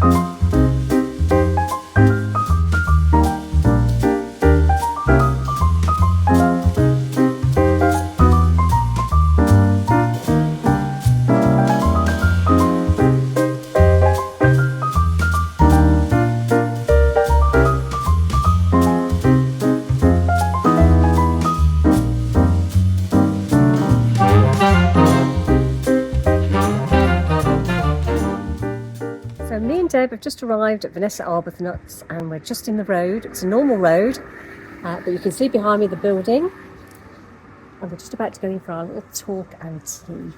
So me and Deb have just arrived at Vanessa Arbuthnott'S and we're just in the road. It's a normal road, but you can see behind me the building. And we're just about to go in for our little talk and tea.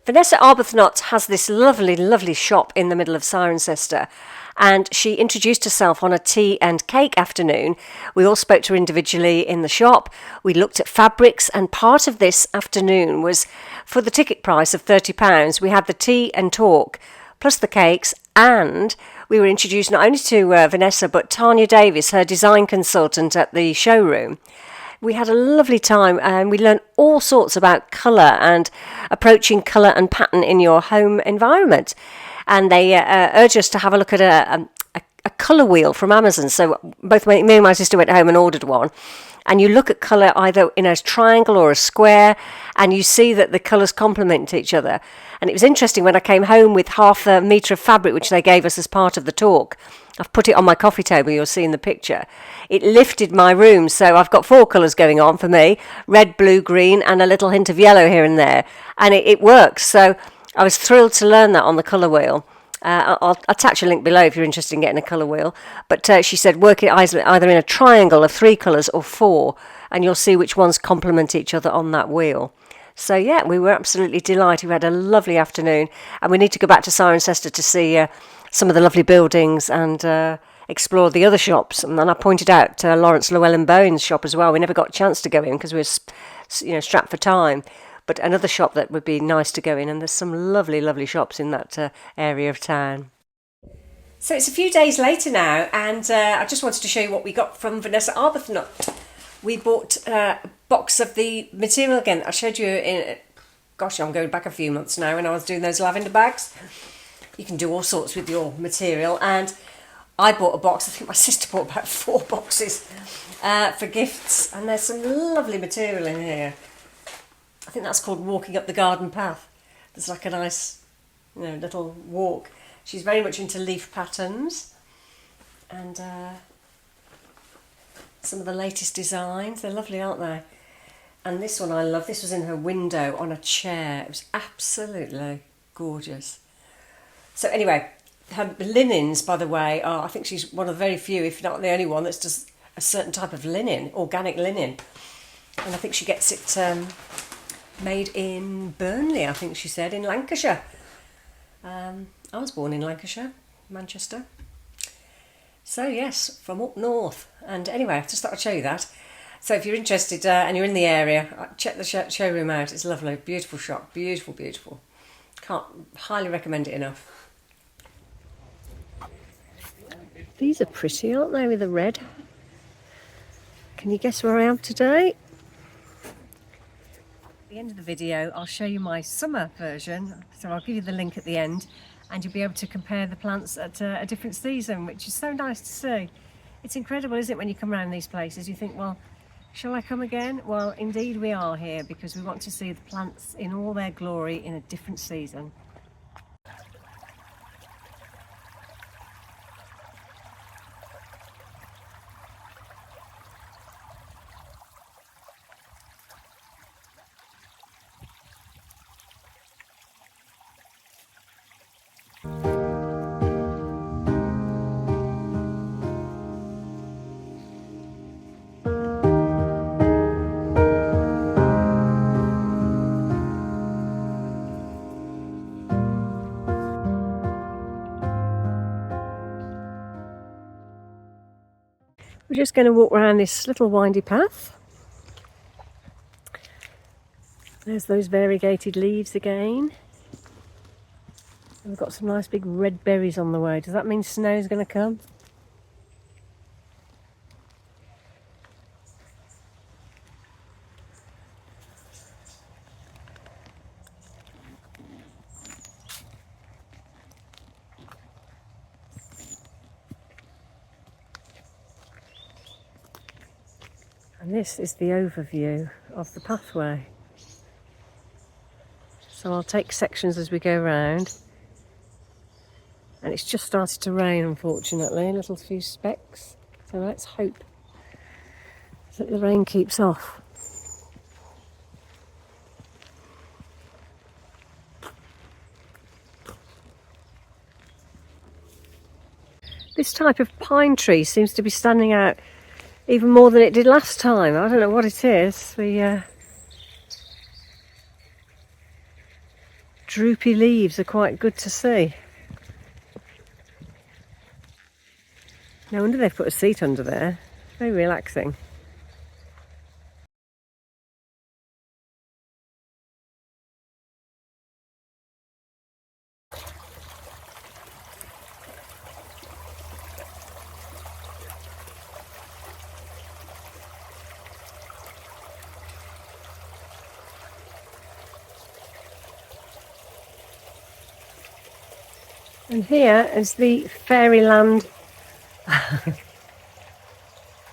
Vanessa Arbuthnott'S has this lovely, lovely shop in the middle of Cirencester, and she introduced herself on a tea and cake afternoon. We all spoke to her individually in the shop. We looked at fabrics, and part of this afternoon was for the ticket price of £30. We had the tea and talk, plus the cakes, and we were introduced not only to Vanessa, but Tania Davies, her design consultant at the showroom. We had a lovely time and we learned all sorts about colour and approaching colour and pattern in your home environment. And they urged us to have a look at a colour wheel from Amazon. So both me and my sister went home and ordered one. And you look at colour either in a triangle or a square, and you see that the colours complement each other. And it was interesting when I came home with half a metre of fabric, which they gave us as part of the talk. I've put it on my coffee table, you'll see in the picture. It lifted my room, so I've got 4 colours going on for me: red, blue, green, and a little hint of yellow here and there. And it works, so I was thrilled to learn that on the colour wheel. I'll attach a link below if you're interested in getting a colour wheel. But she said work it either in a triangle of 3 colours or 4, and you'll see which ones complement each other on that wheel. So yeah, we were absolutely delighted. We had a lovely afternoon, and we need to go back to Cirencester to see some of the lovely buildings and explore the other shops. And then I pointed out Lawrence Llewellyn-Bowen's shop as well. We never got a chance to go in because we were strapped for time. But another shop that would be nice to go in, and there's some lovely, lovely shops in that area of town. So it's a few days later now, and I just wanted to show you what we got from Vanessa Arbuthnott'S. We bought a box of the material again. I showed you in, gosh, I'm going back a few months now when I was doing those lavender bags. You can do all sorts with your material, and I bought a box. I think my sister bought about 4 boxes for gifts, and there's some lovely material in here. I think that's called Walking Up the Garden Path. There's like a nice, little walk. She's very much into leaf patterns, and some of the latest designs. They're lovely, aren't they? And this one I love. This was in her window on a chair. It was absolutely gorgeous. So anyway, her linens, by the way, are, I think she's one of the very few, if not the only one, that's just a certain type of linen, organic linen. And I think she gets it made in Burnley, I think she said, in Lancashire. I was born in Lancashire, Manchester. So yes, from up north. And anyway, I just thought I'd show you that. So if you're interested and you're in the area, check the showroom out. It's lovely, beautiful shop, beautiful, beautiful. Can't highly recommend it enough. These are pretty, aren't they, with the red? Can you guess where I am today? At the end of the video, I'll show you my summer version. So I'll give you the link at the end, and you'll be able to compare the plants at a different season, which is so nice to see. It's incredible, isn't it, when you come around these places? You think, well, shall I come again? Well, indeed we are here, because we want to see the plants in all their glory in a different season. We're just going to walk around this little windy path. There's those variegated leaves again. We've got some nice big red berries on the way. Does that mean snow's going to come? And this is the overview of the pathway. So I'll take sections as we go around. And it's just started to rain, unfortunately, a little few specks. So let's hope that the rain keeps off. This type of pine tree seems to be standing out even more than it did last time. I don't know what it is. The droopy leaves are quite good to see. No wonder they've put a seat under there. Very relaxing. And here is the fairyland.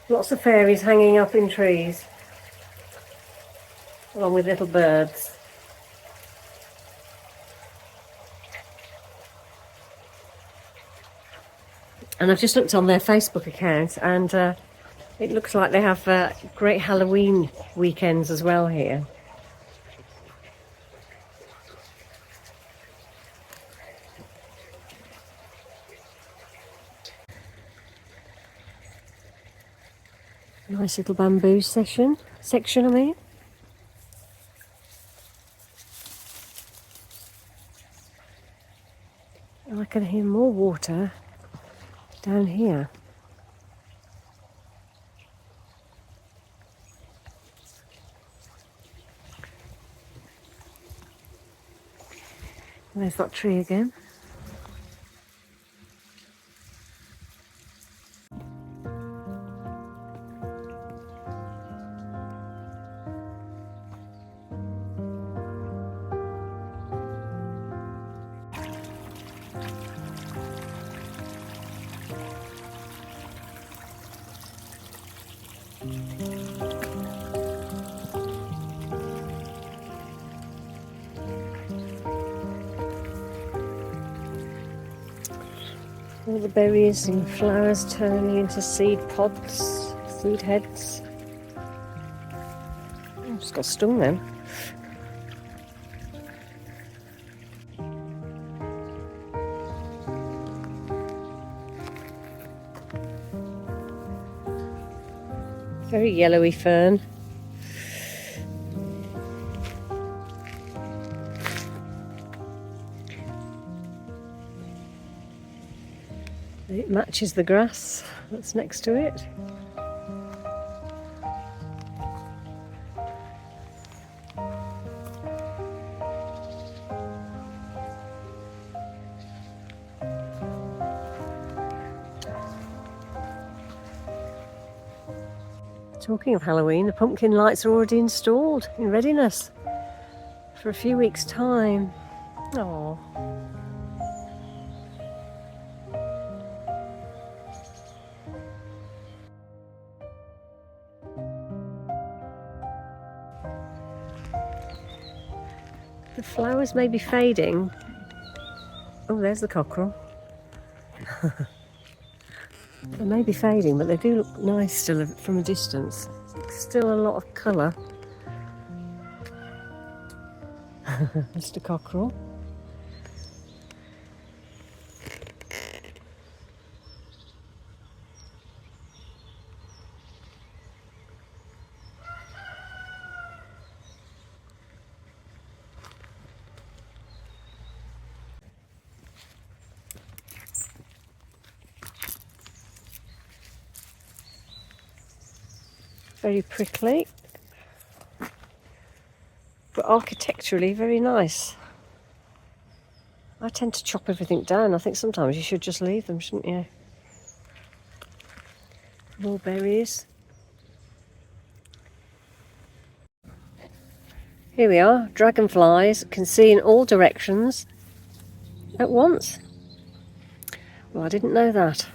Lots of fairies hanging up in trees, along with little birds. And I've just looked on their Facebook account, and it looks like they have great Halloween weekends as well here. Nice little bamboo section, I mean. And I can hear more water down here. There's that tree again. All the berries and flowers turning into seed pods, seed heads. Oh, just got stung then. Very yellowy fern. It matches the grass that's next to it. Talking of Halloween, the pumpkin lights are already installed in readiness for a few weeks' time. Oh. The flowers may be fading. Oh, there's the cockerel. They may be fading, but they do look nice still from a distance. Still a lot of colour. Mr. Cockerel. Very prickly, but architecturally very nice. I tend to chop everything down. I think sometimes you should just leave them, shouldn't you? More berries. Here we are. Dragonflies can see in all directions at once. Well, I didn't know that.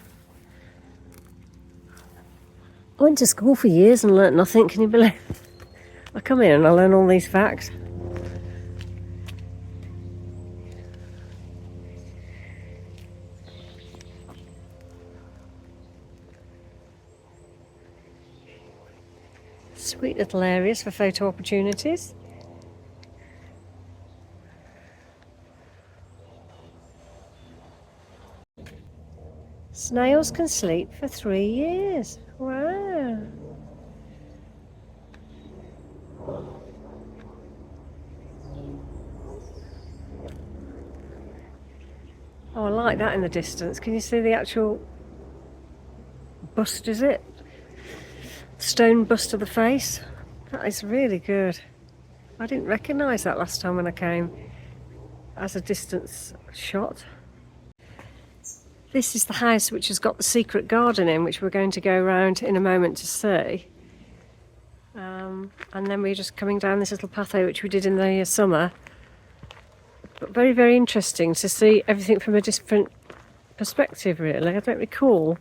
I went to school for years and learnt nothing, can you believe? I come in and I learn all these facts. Sweet little areas for photo opportunities. Snails can sleep for 3 years. Wow. Oh, I like that in the distance. Can you see the actual bust, is it? Stone bust of the face. That is really good. I didn't recognise that last time when I came as a distance shot. This is the house which has got the secret garden in, which we're going to go round in a moment to see. And then we're just coming down this little pathway which we did in the summer. But very, very interesting to see everything from a different perspective, really. I don't recall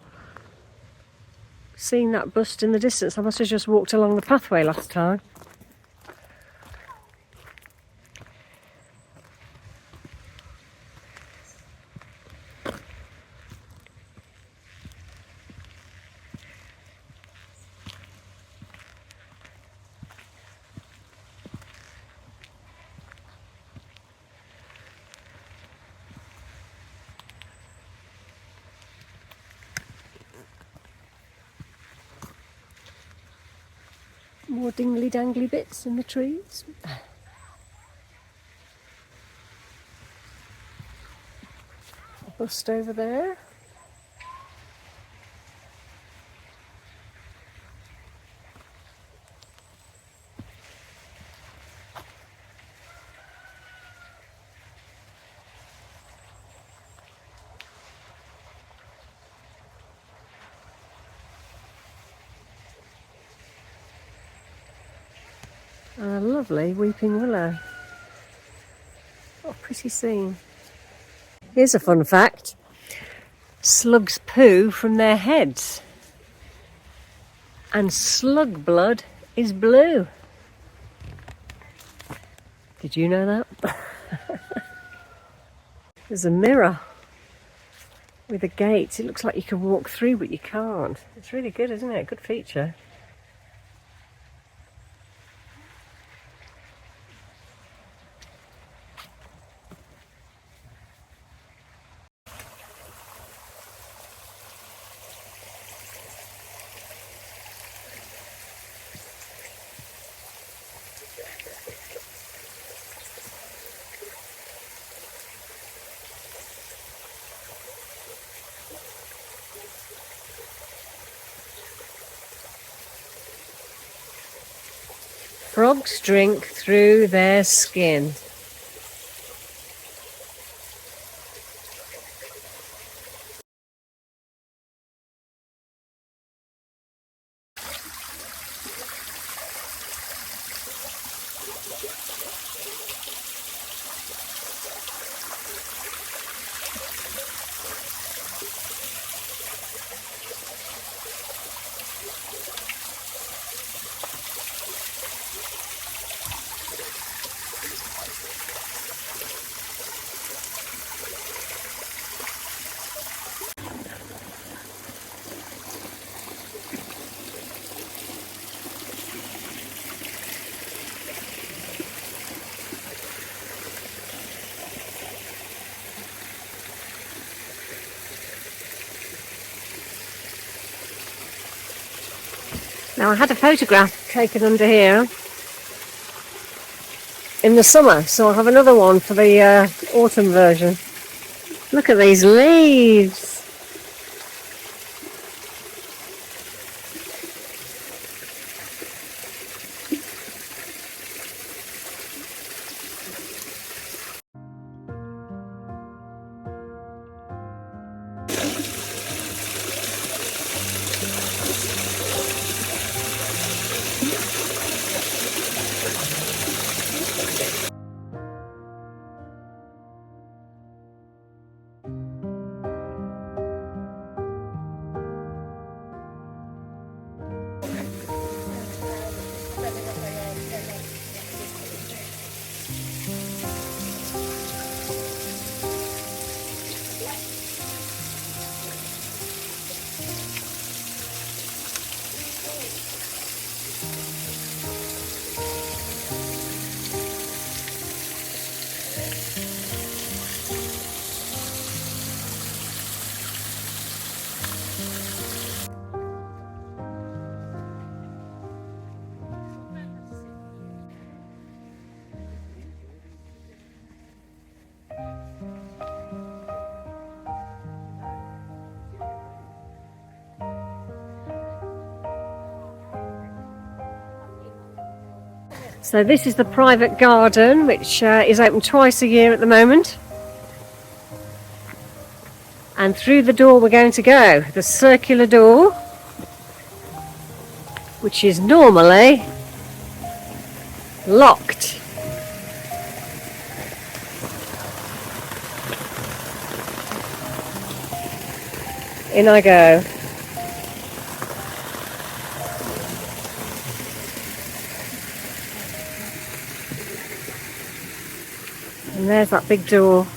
seeing that bust in the distance. I must have just walked along the pathway last time. More dingly dangly bits in the trees. A bust over there. And a lovely weeping willow. What a pretty scene. Here's a fun fact. Slugs poo from their heads. And slug blood is blue. Did you know that? There's a mirror with a gate. It looks like you can walk through, but you can't. It's really good, isn't it? Good feature. Frogs drink through their skin. Now I had a photograph taken under here in the summer, so I'll have another one for the autumn version. Look at these leaves. So this is the private garden, which is open twice a year at the moment. And through the door we're going to go, the circular door, which is normally locked. In I go. And there's that big door.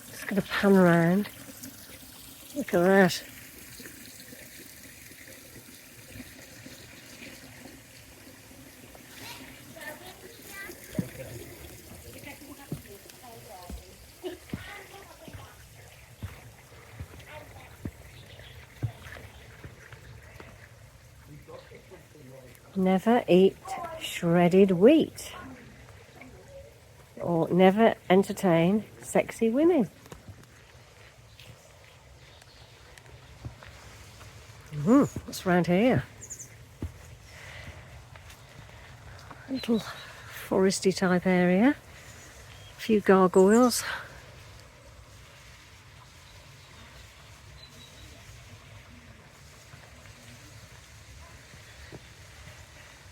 Just going to pan around. Look at that. Never eat shredded wheat, or never entertain sexy women. What's around here? A little foresty type area, a few gargoyles.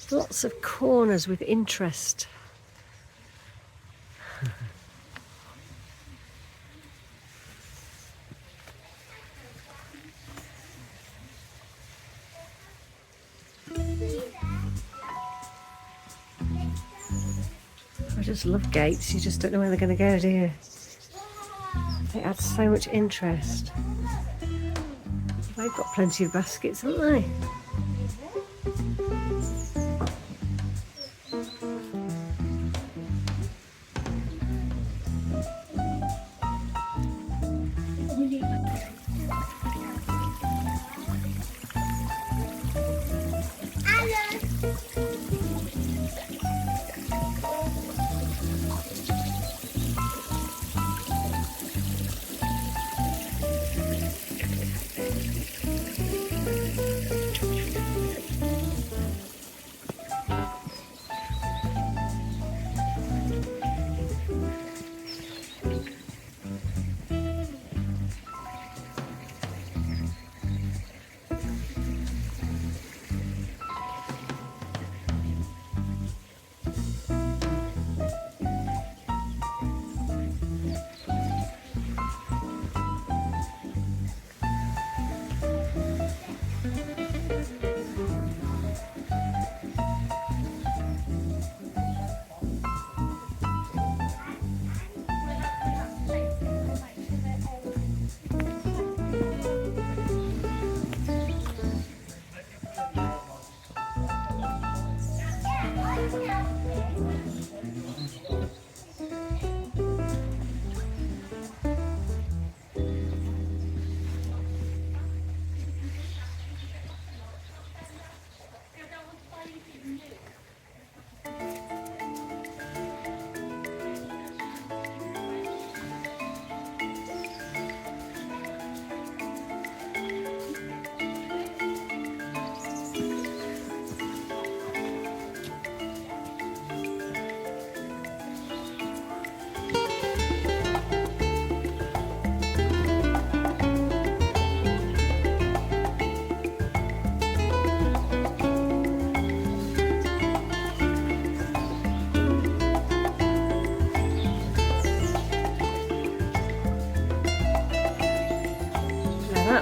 Lots of corners with interest. I just love gates, you just don't know where they're going to go, do you? They add so much interest. They've got plenty of baskets, haven't they?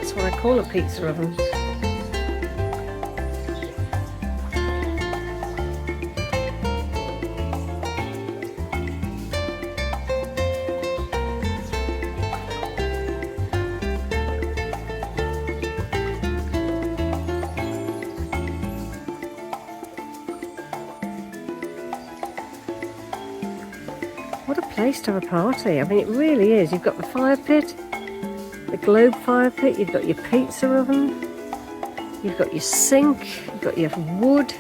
That's what I call a pizza oven. What a place to have a party. I mean, it really is. You've got the fire pit, the globe fire pit, you've got your pizza oven, you've got your sink, you've got your wood,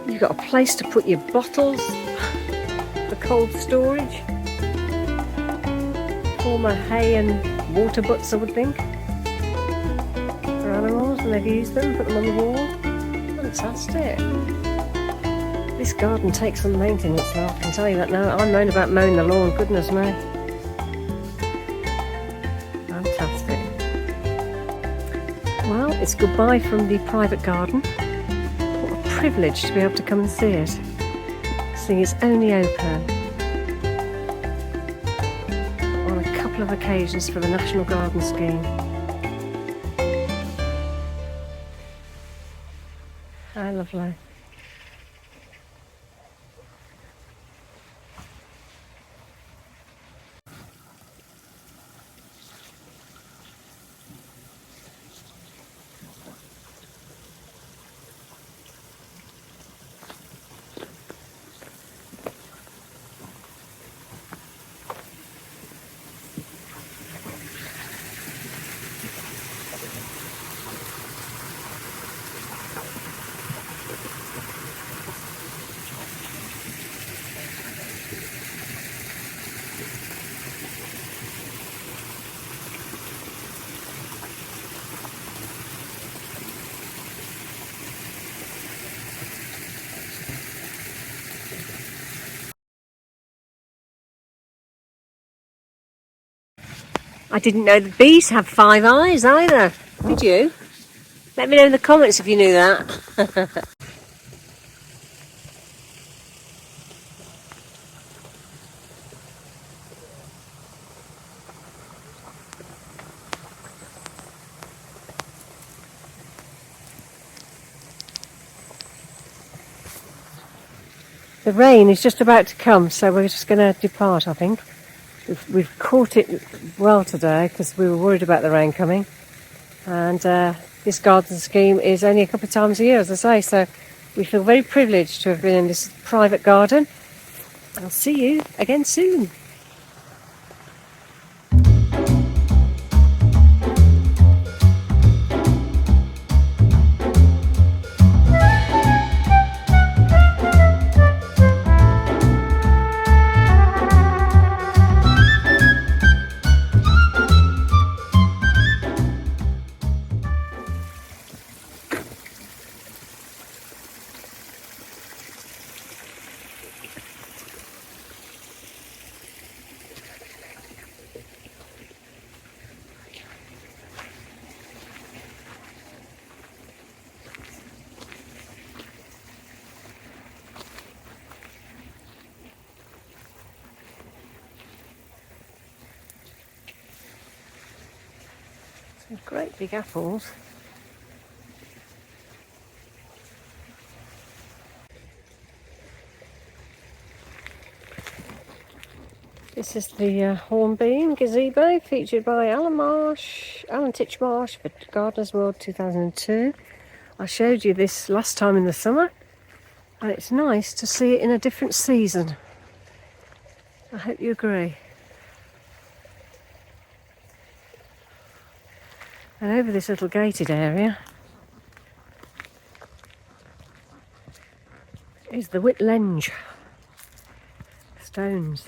you've got a place to put your bottles for cold storage, former hay and water butts, I would think, for animals when they've used them, put them on the wall. Fantastic. This garden takes some maintenance, though, I can tell you that now. I moan about mowing the lawn, goodness me. Fantastic. Well, it's goodbye from the private garden. What a privilege to be able to come and see it. Seeing it's only open on a couple of occasions for the National Garden Scheme. How lovely. I didn't know the bees have 5 eyes either, did you? Let me know in the comments if you knew that. The rain is just about to come, so we're just going to depart, I think. We've caught it well today because we were worried about the rain coming. And this garden scheme is only a couple of times a year, as I say, so we feel very privileged to have been in this private garden. I'll see you again soon. Great big apples. This is the hornbeam gazebo featured by Alan Titchmarsh for Gardeners World 2002. I showed you this last time in the summer, and it's nice to see it in a different season. I hope you agree. And over this little gated area is the Whitlenge stones.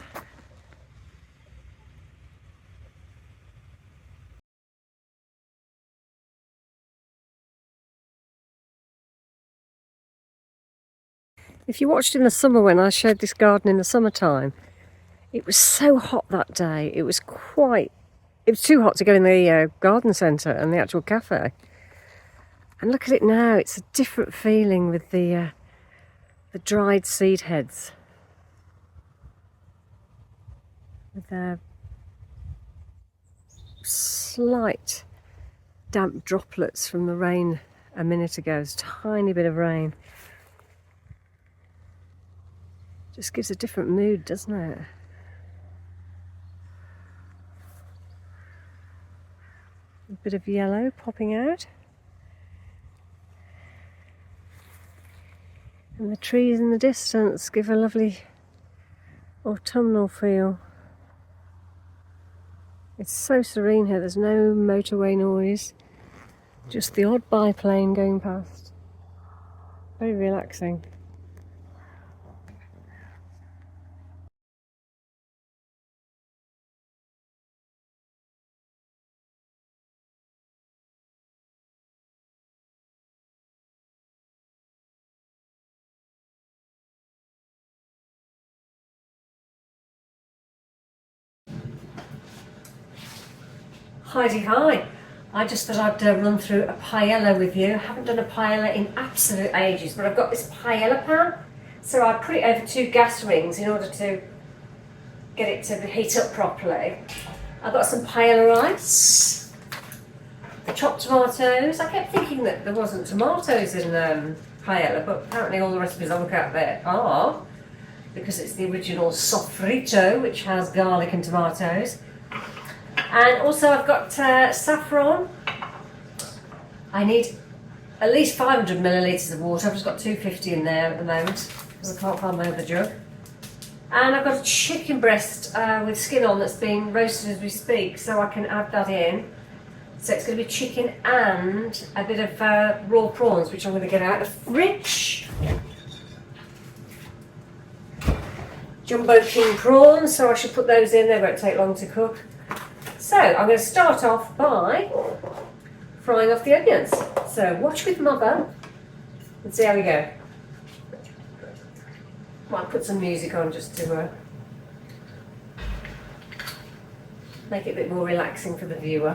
If you watched in the summer when I showed this garden in the summertime, it was so hot that day. It was too hot to go in the garden centre and the actual cafe. And look at it now, it's a different feeling with the dried seed heads. With their slight damp droplets from the rain a minute ago. It's a tiny bit of rain. Just gives a different mood, doesn't it? A bit of yellow popping out. And the trees in the distance give a lovely autumnal feel. It's so serene here, there's no motorway noise, just the odd biplane going past. Very relaxing. Hi. I just thought I'd run through a paella with you. I haven't done a paella in absolute ages, but I've got this paella pan. So I put it over 2 gas rings in order to get it to heat up properly. I've got some paella rice, the chopped tomatoes. I kept thinking that there wasn't tomatoes in paella, but apparently all the recipes I look at there are, because it's the original sofrito, which has garlic and tomatoes. And also I've got saffron. I need at least 500 millilitres of water. I've just got 250 in there at the moment because I can't find my other jug. And I've got a chicken breast with skin on that's being roasted as we speak, so I can add that in. So it's going to be chicken and a bit of raw prawns, which I'm going to get out of the fridge. Jumbo king prawns, so I should put those in. They won't take long to cook. So I'm going to start off by frying off the onions. So watch with mother and see how we go. Might put some music on just to make it a bit more relaxing for the viewer.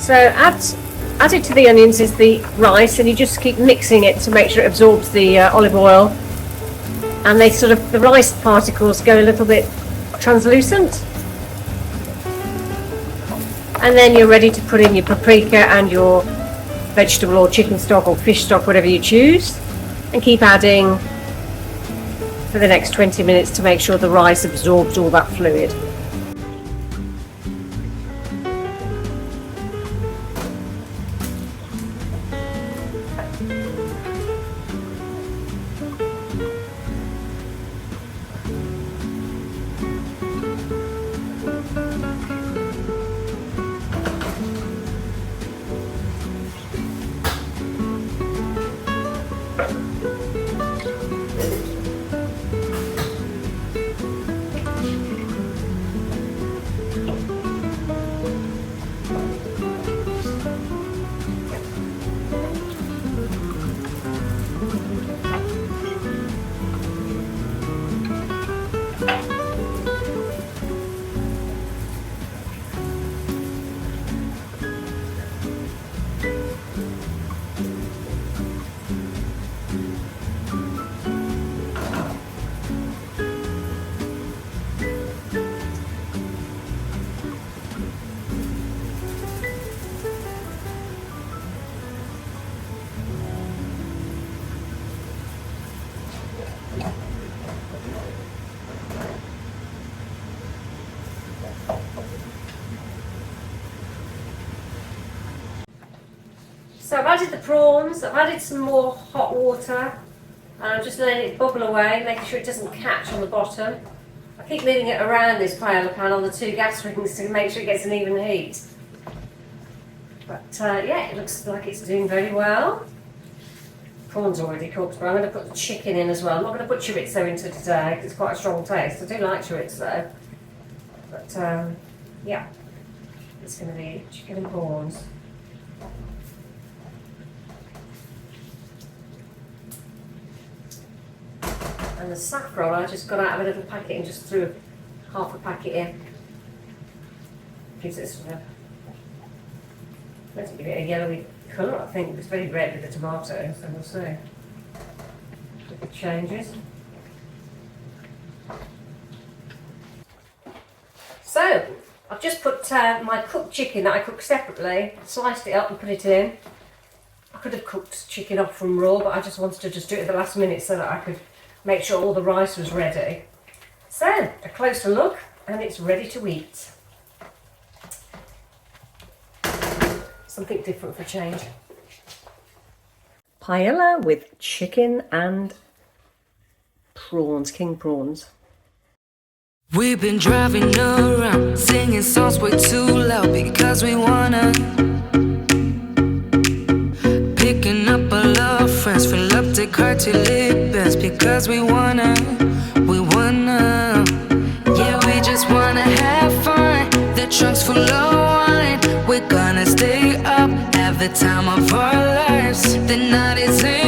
So added to the onions is the rice, and you just keep mixing it to make sure it absorbs the olive oil, and the rice particles go a little bit translucent, and then you're ready to put in your paprika and your vegetable or chicken stock or fish stock, whatever you choose, and keep adding for the next 20 minutes to make sure the rice absorbs all that fluid. So I've added the prawns, I've added some more hot water, and I'm just letting it bubble away, making sure it doesn't catch on the bottom. I keep moving it around this paella pan on the 2 gas rings to make sure it gets an even heat. But yeah, it looks like it's doing very well. Prawns already cooked, but I'm going to put the chicken in as well. I'm not going to put chorizo into today because it's quite a strong taste. I do like chorizo. But yeah, it's going to be chicken and prawns. And the saffron, I just got out of a little packet and just threw half a packet in. Gives it sort of, let's give it a yellowy colour, I think. It's very red with the tomato, so we'll see if it changes. So, I've just put my cooked chicken that I cooked separately, sliced it up and put it in. I could have cooked chicken off from raw, but I just wanted to just do it at the last minute so that I could make sure all the rice was ready. So, a closer look, and it's ready to eat. Something different for change. Paella with chicken and prawns, king prawns. We've been driving around, singing songs way too loud because we wanna. Picking up all our friends, fill up the car till it bends because we wanna. Yeah, we just wanna have fun. The trunk's full of wine. We're gonna stay up, have the time of our lives. The night is in.